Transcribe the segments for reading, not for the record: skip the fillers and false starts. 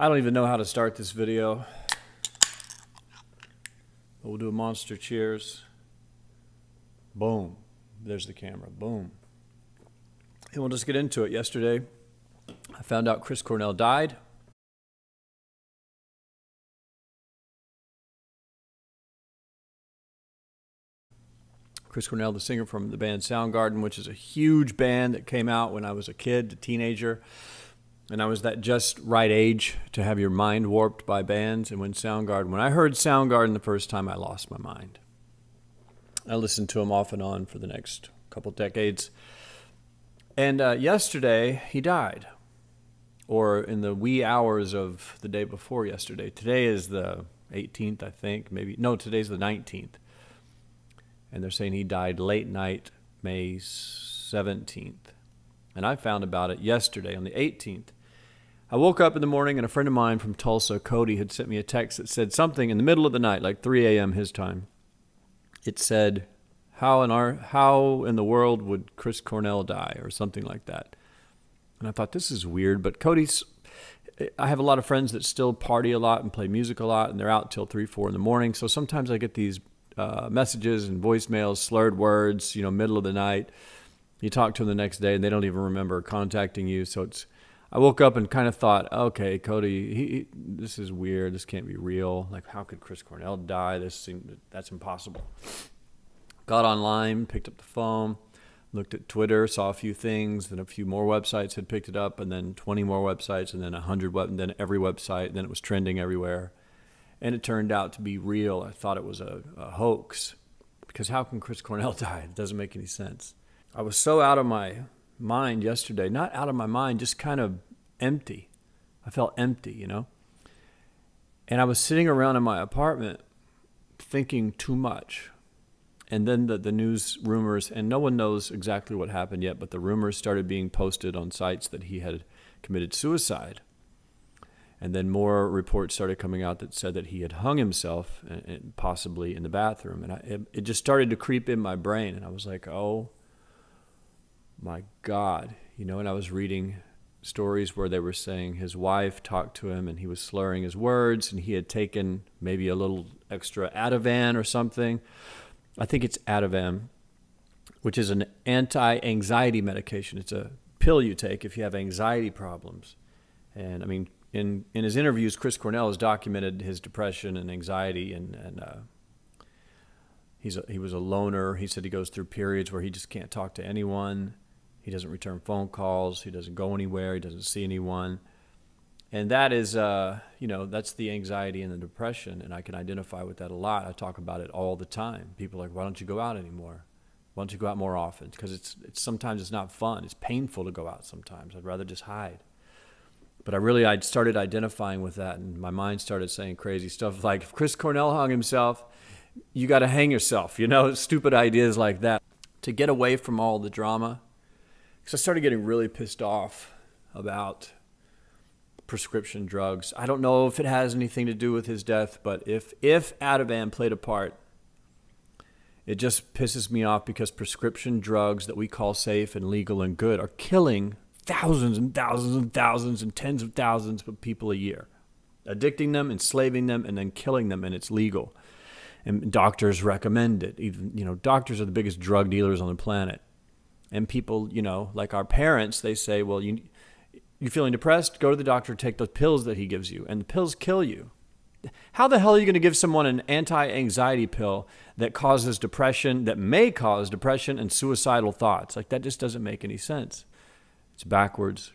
I don't even know how to start this video. But we'll do a monster cheers. Boom. There's the camera. Boom. And we'll just get into it. Yesterday, I found out Chris Cornell died. Chris Cornell, the singer from the band Soundgarden, which is a huge band that came out when I was a kid, a teenager. And I was that just right age to have your mind warped by bands. And when I heard Soundgarden the first time, I lost my mind. I listened to him off and on for the next couple decades. And yesterday, he died. Or in the wee hours of the day before yesterday. Today is the 18th, I think. Maybe. No, today's the 19th. And they're saying he died late night, May 17th. And I found about it yesterday on the 18th. I woke up in the morning and a friend of mine from Tulsa, Cody, had sent me a text that said something in the middle of the night, like 3 a.m. his time. It said, how in the world would Chris Cornell die, or something like that. And I thought, this is weird, but I have a lot of friends that still party a lot and play music a lot, and they're out till 3, 4 in the morning. So sometimes I get these messages and voicemails, slurred words, middle of the night. You talk to them the next day and they don't even remember contacting you. So I woke up and kind of thought, okay, Cody, this is weird. This can't be real. Like, how could Chris Cornell die? That's impossible. Got online, picked up the phone, looked at Twitter, saw a few things, then a few more websites had picked it up, and then 20 more websites, and then 100, and then every website, and then it was trending everywhere. And it turned out to be real. I thought it was a hoax, because how can Chris Cornell die? It doesn't make any sense. I was so out of my mind yesterday, not out of my mind, just kind of empty. I felt empty, And I was sitting around in my apartment thinking too much. And then the news rumors, and no one knows exactly what happened yet, but the rumors started being posted on sites that he had committed suicide. And then more reports started coming out that said that he had hung himself, and possibly in the bathroom. And it just started to creep in my brain. And I was like, oh, my God. And I was reading stories where they were saying his wife talked to him and he was slurring his words, and he had taken maybe a little extra Ativan or something. I think it's Ativan, which is an anti-anxiety medication. It's a pill you take if you have anxiety problems. And I mean, in his interviews, Chris Cornell has documented his depression and anxiety, and he was a loner. He said he goes through periods where he just can't talk to anyone. He doesn't return phone calls. He doesn't go anywhere. He doesn't see anyone. And that is, that's the anxiety and the depression, and I can identify with that a lot. I talk about it all the time. People are like, why don't you go out anymore? Why don't you go out more often? Because sometimes it's not fun. It's painful to go out sometimes. I'd rather just hide. But I started identifying with that, and my mind started saying crazy stuff like, if Chris Cornell hung himself, you got to hang yourself, stupid ideas like that. To get away from all the drama, because I started getting really pissed off about prescription drugs. I don't know if it has anything to do with his death, but if Ativan played a part, it just pisses me off, because prescription drugs that we call safe and legal and good are killing thousands and thousands and thousands and tens of thousands of people a year, addicting them, enslaving them, and then killing them, and it's legal. And doctors recommend it. Even, doctors are the biggest drug dealers on the planet. And people, like our parents, they say, well, you're feeling depressed? Go to the doctor, take the pills that he gives you, and the pills kill you. How the hell are you going to give someone an anti-anxiety pill that causes depression, that may cause depression and suicidal thoughts? Like, that just doesn't make any sense. It's backwards.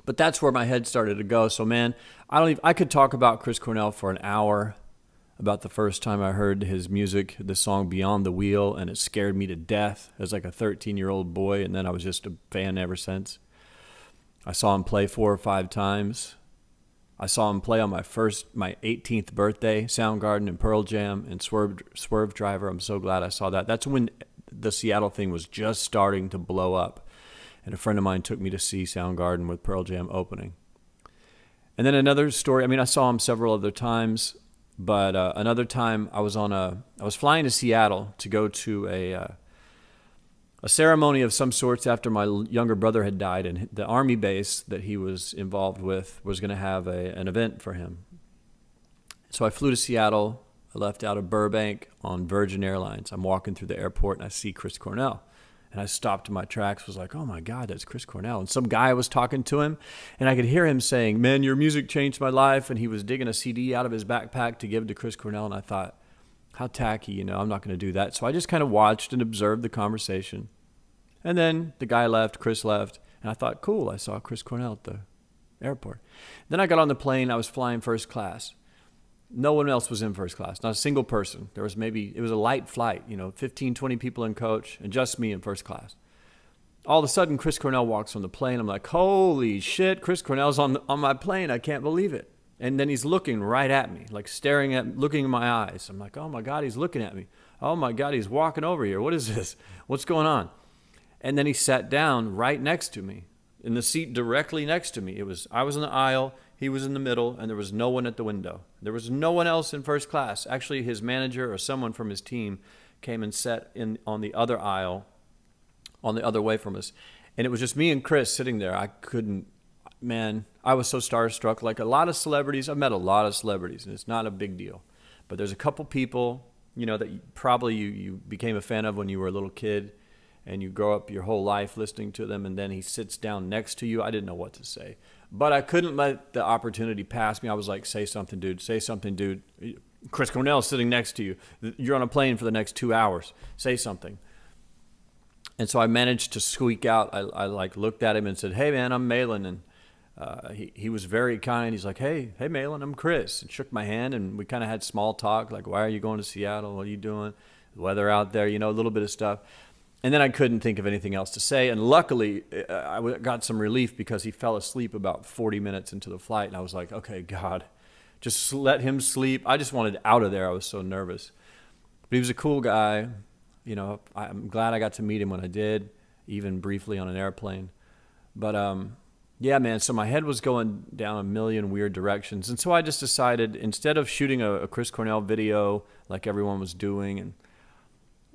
But that's where my head started to go. So, man, I could talk about Chris Cornell for an hour, about the first time I heard his music, the song Beyond the Wheel, and it scared me to death as like a 13-year-old boy, and then I was just a fan ever since. I saw him play 4 or 5 times. I saw him play on my 18th birthday, Soundgarden and Pearl Jam and Swerve Driver. I'm so glad I saw that. That's when the Seattle thing was just starting to blow up. And a friend of mine took me to see Soundgarden with Pearl Jam opening. And then another story, I saw him several other times, but another time I was flying to Seattle to go to a a ceremony of some sorts after my younger brother had died, and the Army base that he was involved with was going to have an event for him. So I flew to Seattle. I left out of Burbank on Virgin Airlines. I'm walking through the airport, and I see Chris Cornell. And I stopped in my tracks, was like, oh my God, that's Chris Cornell. And some guy was talking to him, and I could hear him saying, man, your music changed my life. And he was digging a CD out of his backpack to give to Chris Cornell. And I thought, how tacky, you know, I'm not going to do that. So I just kind of watched and observed the conversation. And then the guy left, Chris left, and I thought, cool, I saw Chris Cornell at the airport. Then I got on the plane. I was flying first class. No one else was in first class, not a single person. There was it was a light flight, you know, 15, 20 people in coach, and just me in first class. All of a sudden, Chris Cornell walks on the plane. I'm like, holy shit, Chris Cornell's on my plane. I can't believe it. And then he's looking right at me, like looking in my eyes. I'm like, oh my God, he's looking at me. Oh my God, he's walking over here. What is this? What's going on? And then he sat down right next to me, in the seat directly next to me. I was in the aisle, he was in the middle, and there was no one at the window. There was no one else in first class. Actually, his manager or someone from his team came and sat on the other aisle, on the other way from us. And it was just me and Chris sitting there. I couldn't, man, I was so starstruck. Like a lot of celebrities, I've met a lot of celebrities, and it's not a big deal. But there's a couple people, you know, that probably you became a fan of when you were a little kid, and you grow up your whole life listening to them, and then he sits down next to you. I didn't know what to say. But I couldn't let the opportunity pass me. I was like, say something, dude. Say something, dude. Chris Cornell's sitting next to you. You're on a plane for the next 2 hours. Say something. And so I managed to squeak out. I like looked at him and said, hey, man, I'm Malan. And he was very kind. He's like, hey, Malan, I'm Chris. And shook my hand, and we kind of had small talk, like, why are you going to Seattle? What are you doing? The weather out there, you know, a little bit of stuff. And then I couldn't think of anything else to say. And luckily, I got some relief because he fell asleep about 40 minutes into the flight. And I was like, okay, God, just let him sleep. I just wanted out of there. I was so nervous. But he was a cool guy. You know, I'm glad I got to meet him when I did, even briefly on an airplane. But yeah, man, so my head was going down a million weird directions. And so I just decided, instead of shooting a Chris Cornell video like everyone was doing, and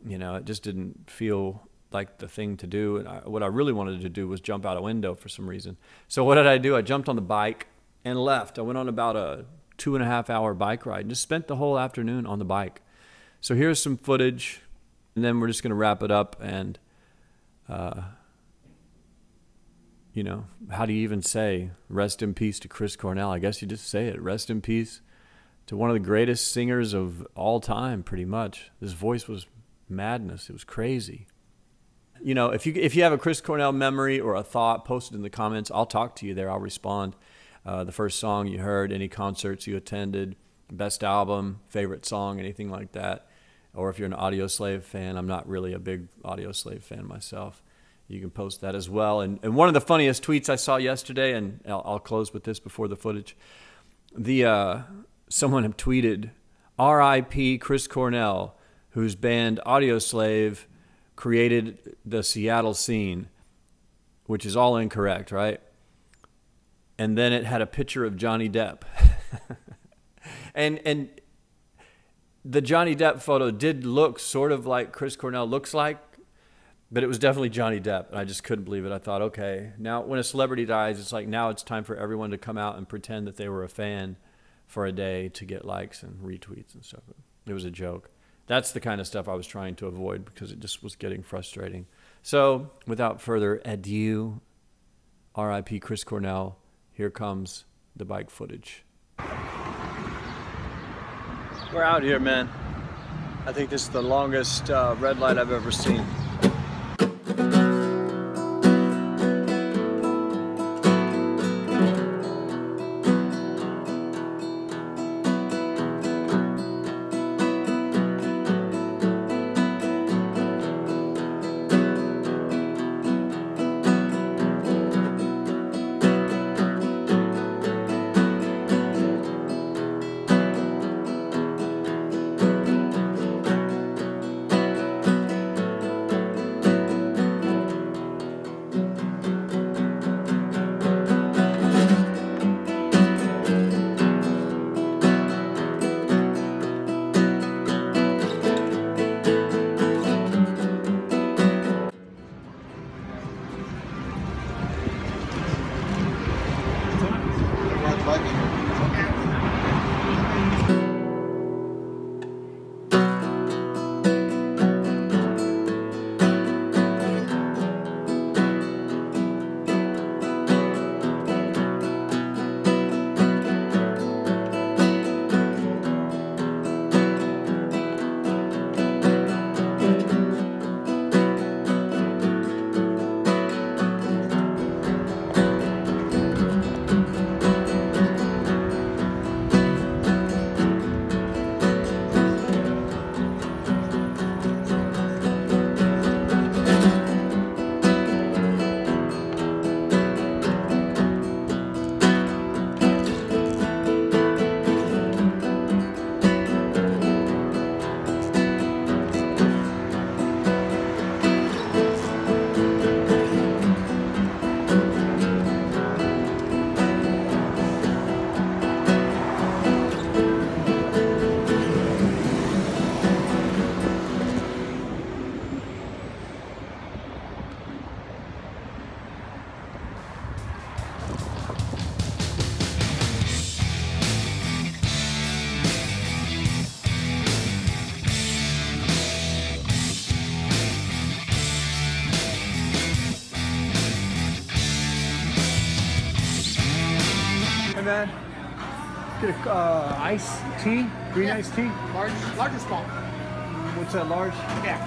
you know, it just didn't feel like the thing to do. And what I really wanted to do was jump out a window for some reason. So what did I do? I jumped on the bike and left. I went on about a 2.5-hour bike ride and just spent the whole afternoon on the bike. So here's some footage, and then we're just going to wrap it up. And, you know, how do you even say rest in peace to Chris Cornell? I guess you just say it. Rest in peace to one of the greatest singers of all time, pretty much. His voice was madness. It was crazy. You know, if you have a Chris Cornell memory or a thought, post it in the comments. I'll talk to you there. I'll respond. The first song you heard, any concerts you attended, best album, favorite song, anything like that. Or if you're an Audioslave fan, I'm not really a big Audioslave fan myself. You can post that as well. And one of the funniest tweets I saw yesterday, and I'll close with this before the footage. Someone had tweeted, R.I.P. Chris Cornell, whose band Audioslave created the Seattle scene, which is all incorrect, right? And then it had a picture of Johnny Depp. and the Johnny Depp photo did look sort of like Chris Cornell looks like, but it was definitely Johnny Depp, and I just couldn't believe it. I thought, okay, now when a celebrity dies, it's like now it's time for everyone to come out and pretend that they were a fan for a day to get likes and retweets and stuff. It was a joke. That's the kind of stuff I was trying to avoid because it just was getting frustrating. So without further ado, R.I.P. Chris Cornell, here comes the bike footage. We're out here, man. I think this is the longest red light I've ever seen. Hey man, get a iced tea, green iced tea. Large or small? What's that, large? Yeah.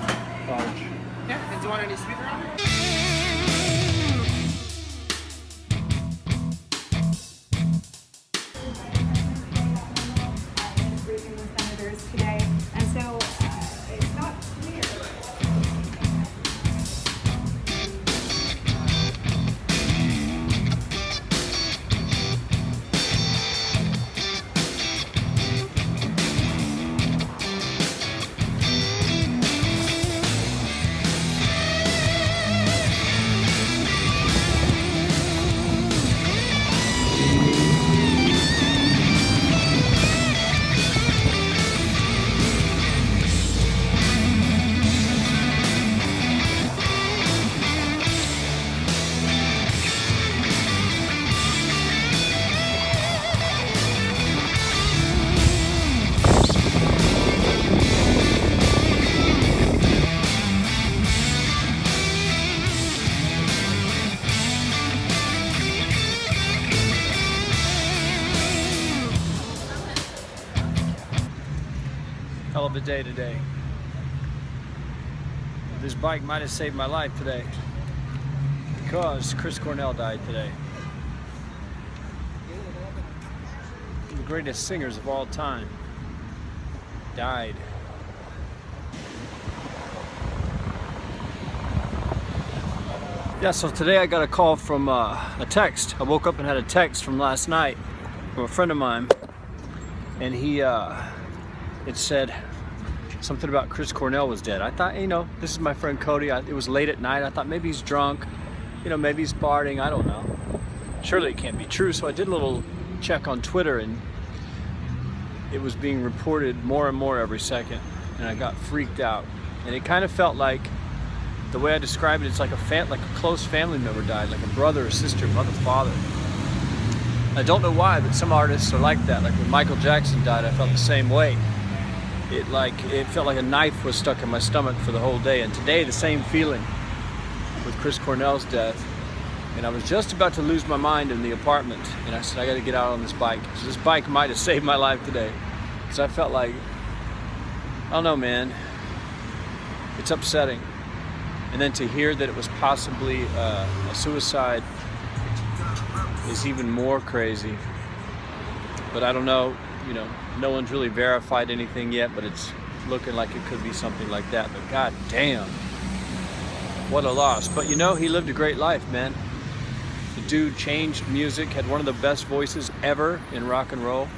Large. Yeah, and do you want any sweetener on it? Briefing with senators today, and so it's not clear. Hell of a day today. This bike might have saved my life today because Chris Cornell died today. One of the greatest singers of all time died. Yeah, so today I got a call from a text. I woke up and had a text from last night from a friend of mine, and he it said something about Chris Cornell was dead. I thought, you know, this is my friend Cody. It was late at night. I thought maybe he's drunk, you know, maybe he's partying. I don't know. Surely it can't be true. So I did a little check on Twitter, and it was being reported more and more every second, and I got freaked out. And it kind of felt like, the way I describe it, it's like a close family member died, like a brother or sister, mother, father. I don't know why, but some artists are like that. Like when Michael Jackson died, I felt the same way. It felt like a knife was stuck in my stomach for the whole day. And today, the same feeling with Chris Cornell's death. And I was just about to lose my mind in the apartment, and I said, I got to get out on this bike. So this bike might have saved my life today, because I felt like, I don't know, man. It's upsetting. And then to hear that it was possibly a suicide is even more crazy. But I don't know, you know, no one's really verified anything yet, but it's looking like it could be something like that. But god damn, what a loss. But you know, he lived a great life, man. The dude changed music, had one of the best voices ever in rock and roll.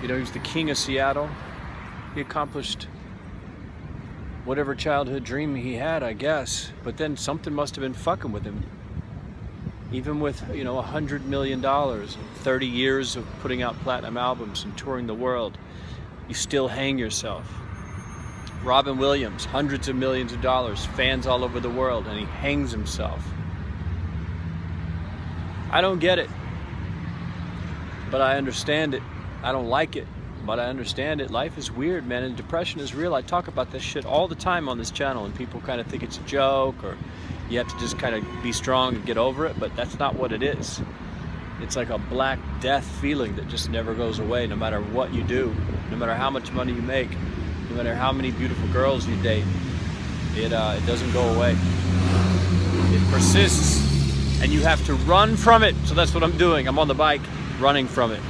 You know, he was the king of Seattle. He accomplished whatever childhood dream he had, I guess. But then something must have been fucking with him. Even with, you know, $100 million, 30 years of putting out platinum albums and touring the world, you still hang yourself. Robin Williams, hundreds of millions of dollars, fans all over the world, and he hangs himself. I don't get it. but I understand it. I don't like it, but I understand it. Life is weird, man, and depression is real. I talk about this shit all the time on this channel, and people kind of think it's a joke, or you have to just kind of be strong and get over it, but that's not what it is. It's like a black death feeling that just never goes away, no matter what you do, no matter how much money you make, no matter how many beautiful girls you date. It doesn't go away. It persists, and you have to run from it. So that's what I'm doing. I'm on the bike running from it.